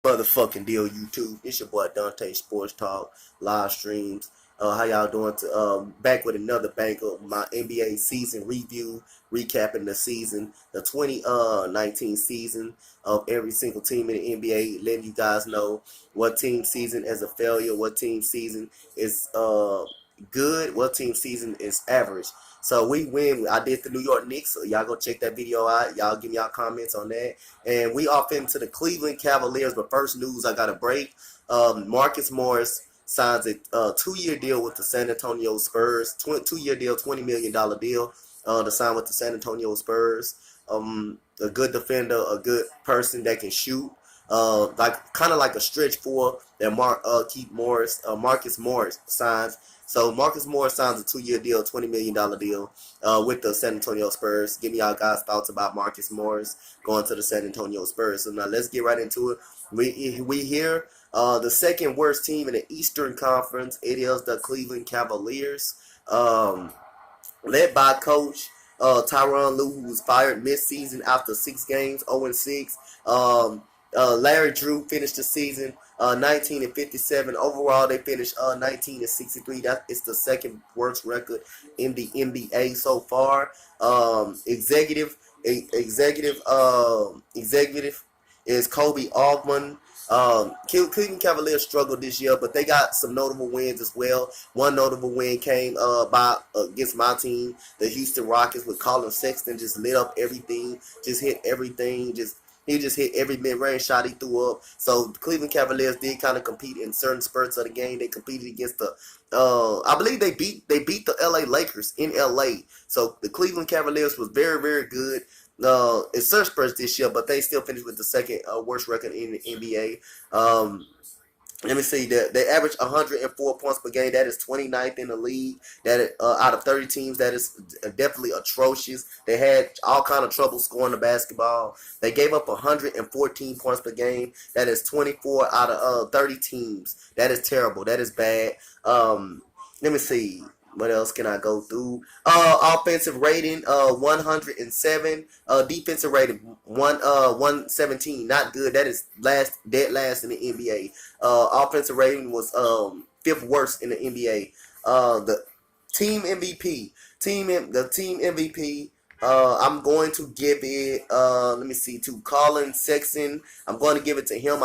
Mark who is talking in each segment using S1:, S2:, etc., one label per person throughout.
S1: Motherfucking deal, YouTube. It's your boy Dante Sports Talk live streams. How y'all doing? Back with another banger, my NBA season review, recapping the season, the 2019 season of every single team in the NBA, letting you guys know what team season is a failure, what team season is good, what team season is average. So we win. I did the New York Knicks. So y'all go check that video out. Y'all give me y'all comments on that. And we off into the Cleveland Cavaliers. But first news, I got a break. Marcus Morris signs a 2-year deal with the San Antonio Spurs. 2-year deal, $20 million deal to sign with the San Antonio Spurs. A good defender, a good person that can shoot. Like kind of like a stretch four that Marcus Morris signs. So Marcus Morris signs a 2-year deal, $20 million deal with the San Antonio Spurs. Give me y'all guys' thoughts about Marcus Morris going to the San Antonio Spurs. So now let's get right into it. We hear the second worst team in the Eastern Conference. It is the Cleveland Cavaliers, led by Coach Tyronn Lue, who was fired mid-season after 6 games, 0-6. Larry Drew finished the season 19-57. Overall, they finished 19-63. That is the second worst record in the NBA so far. Executive is Kobe Altman. Cleveland Cavaliers struggled this year, but they got some notable wins as well. One notable win came against my team, the Houston Rockets, with Colin Sexton just lit up everything, just hit everything, he just hit every mid-range shot he threw up. So the Cleveland Cavaliers did kind of compete in certain spurts of the game. They competed against the, I believe they beat the LA Lakers in LA. So the Cleveland Cavaliers was very, very good in certain spurts this year, but they still finished with the second worst record in the NBA. Let me see. They average 104 points per game. That is 29th in the league. That out of 30 teams, that is definitely atrocious. They had all kind of trouble scoring the basketball. They gave up 114 points per game. That is 24 out of 30 teams. That is terrible. That is bad. Let me see. What else can I go through? Offensive rating 107. Defensive rating 117. Not good. That is dead last in the NBA. Offensive rating was fifth worst in the NBA. The team MVP. The team MVP. I'm going to give it. Let me see. To Colin Sexton. I'm going to give it to him.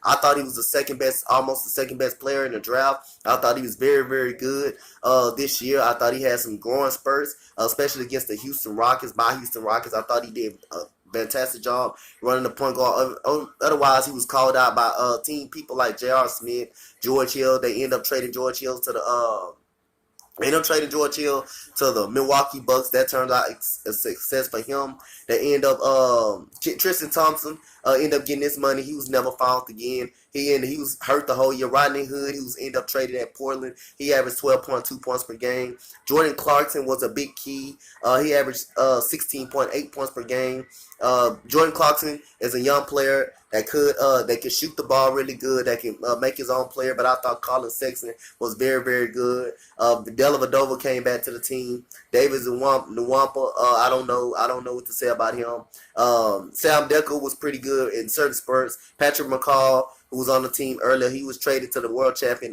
S1: I thought he was the second best, almost the second best player in the draft. I thought he was very, very good this year. I thought he had some growing spurts, especially against the Houston Rockets. I thought he did a fantastic job running the point guard. Otherwise, he was called out by team people like J.R. Smith, George Hill. They end up trading George Hill to the Milwaukee Bucks. That turned out a success for him. They end up Tristan Thompson end up getting this money. He was never found again. He was hurt the whole year. Rodney Hood, he was end up traded at Portland. He averaged 12.2 points per game. Jordan Clarkson was a big key. He averaged 16.8 points per game. Jordan Clarkson is a young player that can shoot the ball really good, that can make his own player. But I thought Colin Sexton was very, very good. Dellavedova came back to the team. Davis Nwampa, I don't know what to say about him. Sam Dekker was pretty good in certain spurts. Patrick McCall, who was on the team earlier, he was traded to the world champion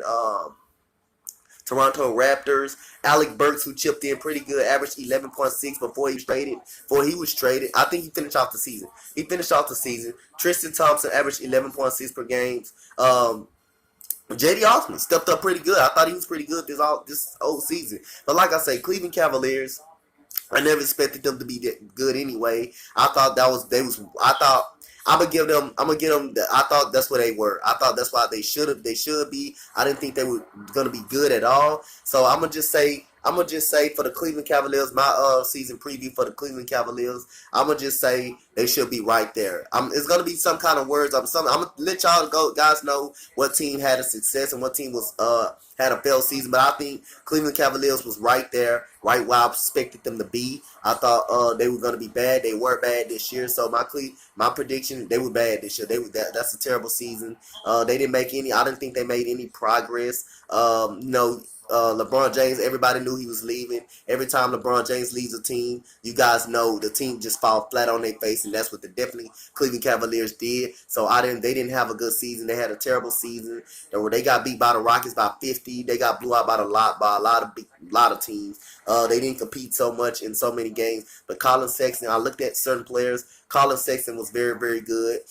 S1: Toronto Raptors. Alec Burks, who chipped in pretty good, averaged 11.6 before he was traded. I think he finished off the season. Tristan Thompson averaged 11.6 per game. J.D. Osman stepped up pretty good. I thought he was pretty good this whole season. But like I say, Cleveland Cavaliers, I never expected them to be that good anyway. I thought I'm gonna give them. I thought that's what they were. I thought that's why they should be. I didn't think they were gonna be good at all. So I'm gonna just say for the Cleveland Cavaliers, my season preview for the Cleveland Cavaliers, I'm gonna just say they should be right there. It's gonna be some kind of words. I'm gonna let guys know what team had a success and what team was had a failed season. But I think Cleveland Cavaliers was right there, right where I expected them to be. I thought they were gonna be bad. They were bad this year. So my prediction, they were bad this year. That's a terrible season. They didn't make any. I didn't think they made any progress. LeBron James, everybody knew he was leaving. Every time LeBron James leaves a team, you guys know the team just fall flat on their face, and that's what the definitely Cleveland Cavaliers did. So they didn't have a good season. They had a terrible season. They got beat by the Rockets by 50. They got blew out by a lot of teams. They didn't compete so much in so many games. But Colin Sexton, I looked at certain players. Colin Sexton was very, very good.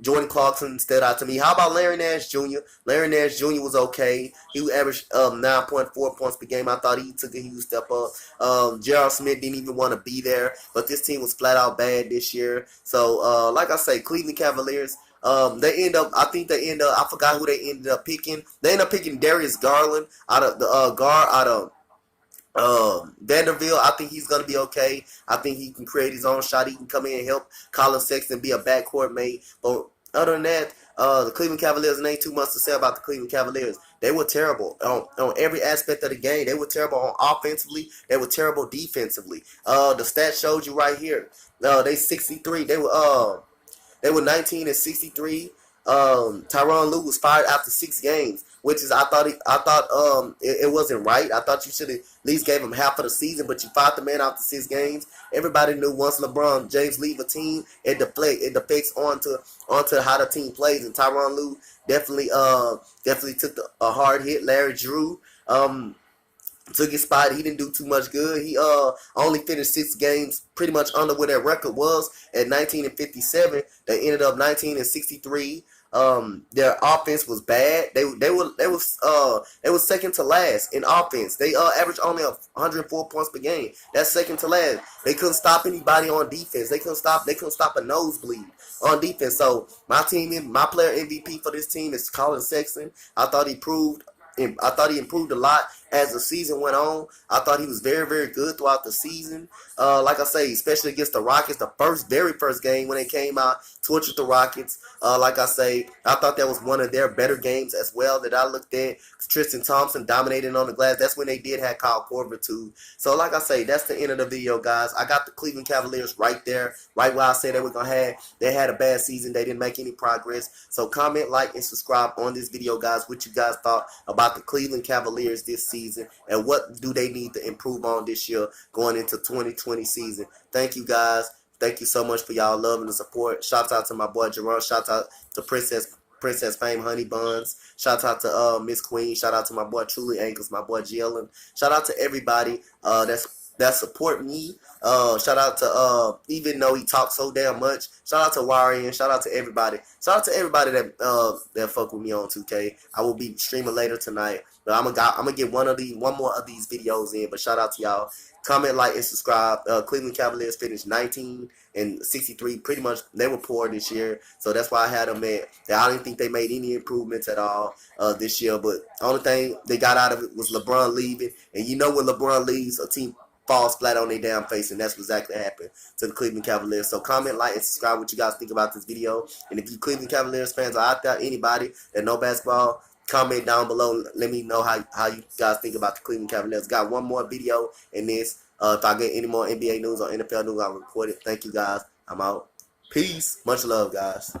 S1: Jordan Clarkson stood out to me. How about Larry Nash Jr.? Larry Nash Jr. was okay. He averaged 9.4 points per game. I thought he took a huge step up. Gerald Smith didn't even want to be there, but this team was flat out bad this year. So, like I say, Cleveland Cavaliers. They end up. I think they end up. I forgot who they ended up picking. They ended up picking Darius Garland out of the guard out of Vanderbilt. I think he's going to be okay. I think he can create his own shot. He can come in and help Colin Sexton be a backcourt mate. But other than that, the Cleveland Cavaliers, and ain't too much to say about the Cleveland Cavaliers. They were terrible on every aspect of the game. They were terrible on offensively. They were terrible defensively. The stats showed you right here. They 63. They were 19 and 63. Tyronn Lue was fired after 6 games, which is I thought it wasn't right. I thought you should have at least gave him half of the season, but you fired the man after 6 games. Everybody knew once LeBron James leave a team, it deflects onto how the team plays, and Tyronn Lue definitely took a hard hit. Larry Drew took his spot. He didn't do too much good. He only finished 6 games pretty much under where their record was at 19 and 57. They ended up 19 and 63. Their offense was bad. They were second to last in offense. They averaged only 104 points per game. That's second to last. They couldn't stop anybody on defense. They couldn't stop a nosebleed on defense. So my player MVP for this team is Colin Sexton. I thought he improved a lot as the season went on. I thought he was very, very good throughout the season. Like I say, especially against the Rockets, the very first game when they came out, tortured the Rockets. Like I say, I thought that was one of their better games as well that I looked at. Tristan Thompson dominating on the glass. That's when they did have Kyle Korver too. So like I say, that's the end of the video, guys. I got the Cleveland Cavaliers right there, right where I said they were going to have. They had a bad season. They didn't make any progress. So comment, like, and subscribe on this video, guys, what you guys thought about the Cleveland Cavaliers this season and what do they need to improve on this year going into 2020 season. Thank you, guys. Thank you so much for y'all love and the support. Shout out to my boy Jerome. Shout out to Princess Fame Honey Buns. Shout out to Miss Queen. Shout out to my boy Truly Ankles, my boy Jalen. Shout out to everybody that support me. Shout out to even though he talks so damn much. Shout out to Warian. Shout out to everybody. Shout out to everybody that fuck with me on 2K. I will be streaming later tonight. But I'm gonna get one more of these videos in. But shout out to y'all. Comment, like, and subscribe. Cleveland Cavaliers finished 19 and 63. Pretty much, they were poor this year. So that's why I had them at. I didn't think they made any improvements at all this year. But the only thing they got out of it was LeBron leaving. And you know when LeBron leaves, a team falls flat on their damn face. And that's what exactly happened to the Cleveland Cavaliers. So comment, like, and subscribe what you guys think about this video. And if you Cleveland Cavaliers fans are out there, anybody that know basketball, comment down below. Let me know how you guys think about the Cleveland Cavaliers. Got one more video in this. If I get any more NBA news or NFL news, I'll record it. Thank you, guys. I'm out. Peace. Much love, guys.